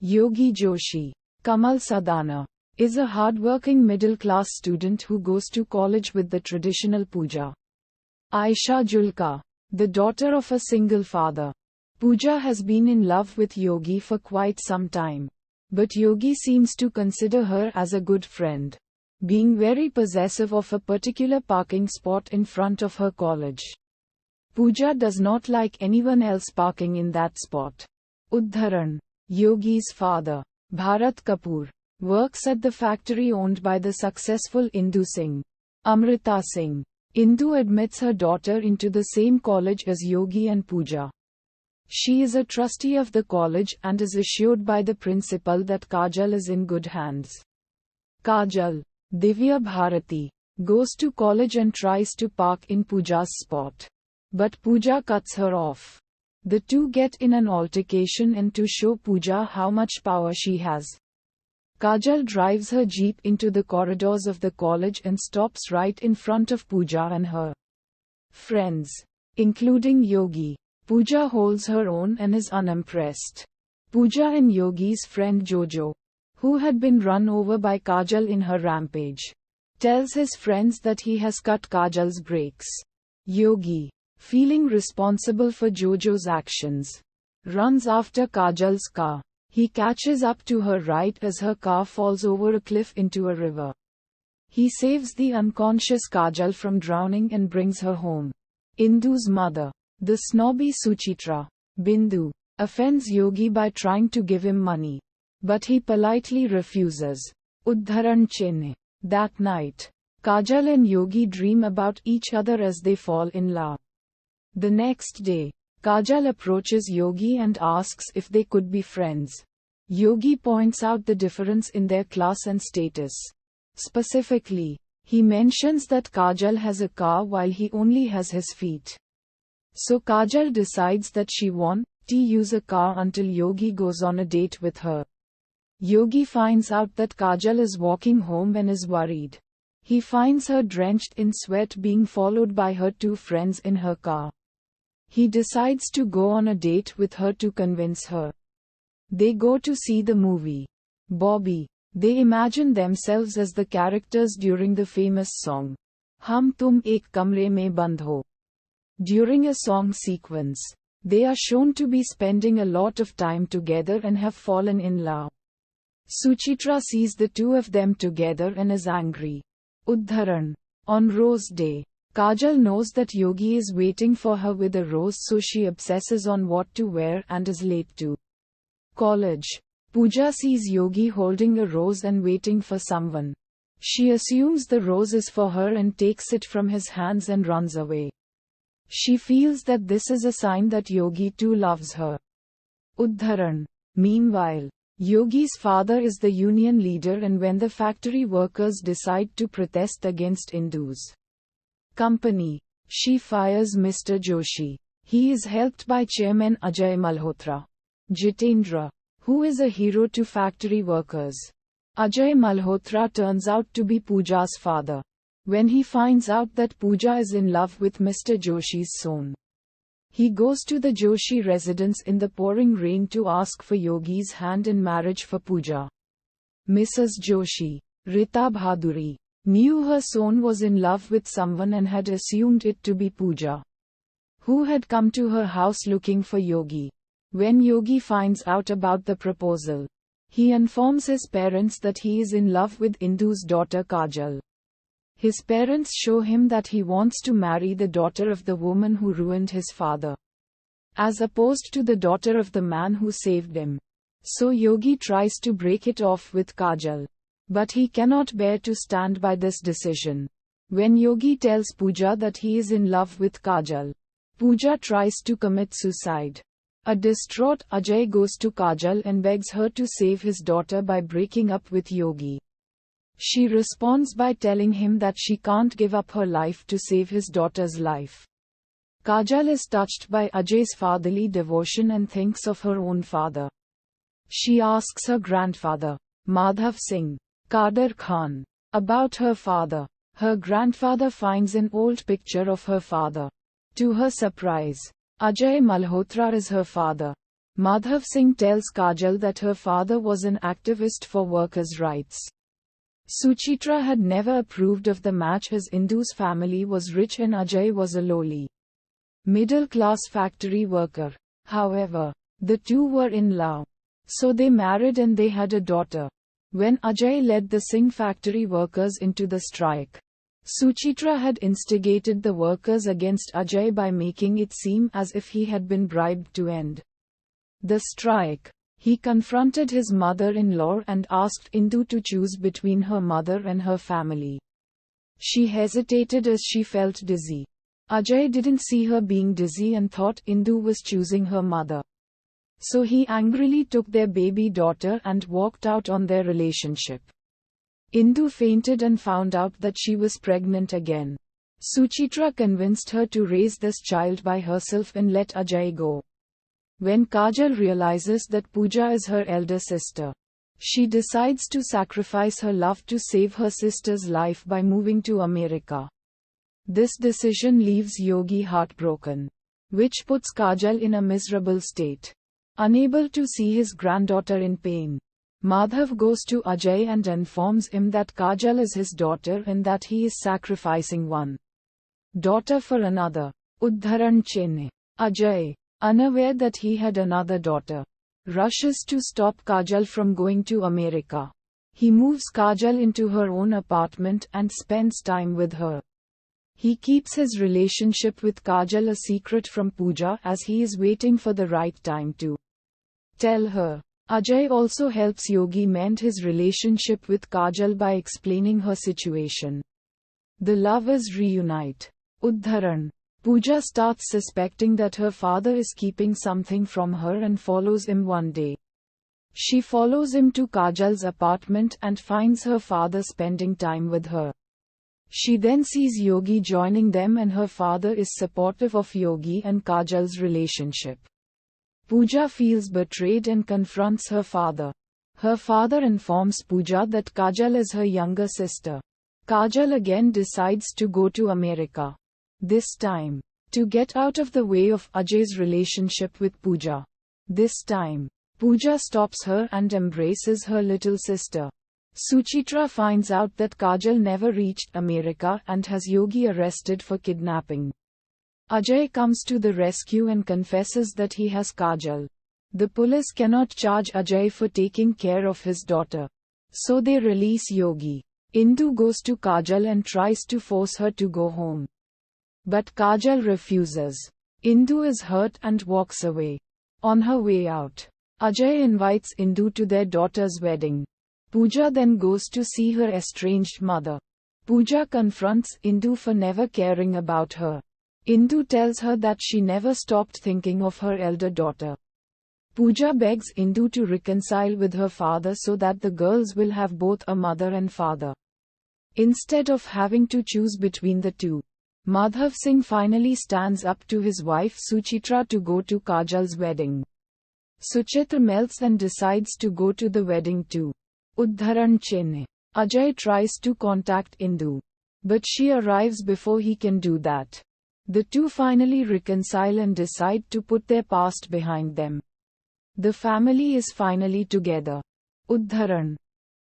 Yogi Joshi, Kamal Sadhana, is a hard-working middle-class student who goes to college with the traditional puja. Aisha Julka, the daughter of a single father. Pooja has been in love with Yogi for quite some time. But Yogi seems to consider her as a good friend, being very possessive of a particular parking spot in front of her college. Pooja does not like anyone else parking in that spot. Udharan. Yogi's father, Bharat Kapoor, works at the factory owned by the successful Indu Singh, Amrita Singh. Indu admits her daughter into the same college as Yogi and Pooja. She is a trustee of the college and is assured by the principal that Kajal is in good hands. Kajal, Divya Bharati, goes to college and tries to park in Pooja's spot. But Pooja cuts her off. The two get in an altercation and to show Pooja how much power she has, Kajal drives her jeep into the corridors of the college and stops right in front of Pooja and her friends, including Yogi. Pooja holds her own and is unimpressed. Pooja and Yogi's friend Jojo, who had been run over by Kajal in her rampage, tells his friends that he has cut Kajal's brakes. Yogi, feeling responsible for Jojo's actions, runs after Kajal's car. He catches up to her right as her car falls over a cliff into a river. He saves the unconscious Kajal from drowning and brings her home. Indu's mother, the snobby Suchitra, Bindu, offends Yogi by trying to give him money, but he politely refuses. Udharan Chinne. That night, Kajal and Yogi dream about each other as they fall in love. The next day, Kajal approaches Yogi and asks if they could be friends. Yogi points out the difference in their class and status. Specifically, he mentions that Kajal has a car while he only has his feet. So Kajal decides that she won't use a car until Yogi goes on a date with her. Yogi finds out that Kajal is walking home and is worried. He finds her drenched in sweat being followed by her two friends in her car. He decides to go on a date with her to convince her. They go to see the movie Bobby. They imagine themselves as the characters during the famous song Hum Tum Ek Kamre Mein Band Ho. During a song sequence, they are shown to be spending a lot of time together and have fallen in love. Suchitra sees the two of them together and is angry. Udharan. On Rose Day, Kajal knows that Yogi is waiting for her with a rose, so she obsesses on what to wear and is late to college. Pooja sees Yogi holding a rose and waiting for someone. She assumes the rose is for her and takes it from his hands and runs away. She feels that this is a sign that Yogi too loves her. Udharan. Meanwhile, Yogi's father is the union leader, and when the factory workers decide to protest against Indu's company, she fires Mr. Joshi. He is helped by Chairman Ajay Malhotra, Jeetendra, who is a hero to factory workers. Ajay Malhotra turns out to be Pooja's father. When he finds out that Pooja is in love with Mr. Joshi's son, he goes to the Joshi residence in the pouring rain to ask for Yogi's hand in marriage for Pooja. Mrs. Joshi, Rita Bhaduri, knew her son was in love with someone and had assumed it to be Pooja, who had come to her house looking for Yogi. When Yogi finds out about the proposal, he informs his parents that he is in love with Indu's daughter Kajal. His parents show him that he wants to marry the daughter of the woman who ruined his father, as opposed to the daughter of the man who saved him. So Yogi tries to break it off with Kajal. But he cannot bear to stand by this decision. When Yogi tells Pooja that he is in love with Kajal, Pooja tries to commit suicide. A distraught Ajay goes to Kajal and begs her to save his daughter by breaking up with Yogi. She responds by telling him that she can't give up her life to save his daughter's life. Kajal is touched by Ajay's fatherly devotion and thinks of her own father. She asks her grandfather, Madhav Singh, Kader Khan, about her father. Her grandfather finds an old picture of her father. To her surprise, Ajay Malhotra is her father. Madhav Singh tells Kajal that her father was an activist for workers' rights. Suchitra had never approved of the match as Indu's family was rich and Ajay was a lowly, middle-class factory worker. However, the two were in love. So they married and they had a daughter. When Ajay led the Singh factory workers into the strike, Suchitra had instigated the workers against Ajay by making it seem as if he had been bribed to end the strike. He confronted his mother-in-law and asked Indu to choose between her mother and her family. She hesitated as she felt dizzy. Ajay didn't see her being dizzy and thought Indu was choosing her mother. So he angrily took their baby daughter and walked out on their relationship. Indu fainted and found out that she was pregnant again. Suchitra convinced her to raise this child by herself and let Ajay go. When Kajal realizes that Pooja is her elder sister, she decides to sacrifice her love to save her sister's life by moving to America. This decision leaves Yogi heartbroken, which puts Kajal in a miserable state. Unable to see his granddaughter in pain, Madhav goes to Ajay and informs him that Kajal is his daughter and that he is sacrificing one daughter for another. Udharan Chennai. Ajay, unaware that he had another daughter, rushes to stop Kajal from going to America. He moves Kajal into her own apartment and spends time with her. He keeps his relationship with Kajal a secret from Pooja as he is waiting for the right time to tell her. Ajay also helps Yogi mend his relationship with Kajal by explaining her situation. The lovers reunite. Udharan. Pooja starts suspecting that her father is keeping something from her and follows him one day. She follows him to Kajal's apartment and finds her father spending time with her. She then sees Yogi joining them and her father is supportive of Yogi and Kajal's relationship. Pooja feels betrayed and confronts her father. Her father informs Pooja that Kajal is her younger sister. Kajal again decides to go to America. This time, to get out of the way of Ajay's relationship with Pooja. This time, Pooja stops her and embraces her little sister. Suchitra finds out that Kajal never reached America and has Yogi arrested for kidnapping. Ajay comes to the rescue and confesses that he has Kajal. The police cannot charge Ajay for taking care of his daughter. So they release Yogi. Indu goes to Kajal and tries to force her to go home. But Kajal refuses. Indu is hurt and walks away. On her way out, Ajay invites Indu to their daughter's wedding. Pooja then goes to see her estranged mother. Pooja confronts Indu for never caring about her. Indu tells her that she never stopped thinking of her elder daughter. Pooja begs Indu to reconcile with her father so that the girls will have both a mother and father, instead of having to choose between the two. Madhav Singh finally stands up to his wife Suchitra to go to Kajal's wedding. Suchitra melts and decides to go to the wedding too. Udharan Chennai. Ajay tries to contact Indu, but she arrives before he can do that. The two finally reconcile and decide to put their past behind them. The family is finally together. Udharan.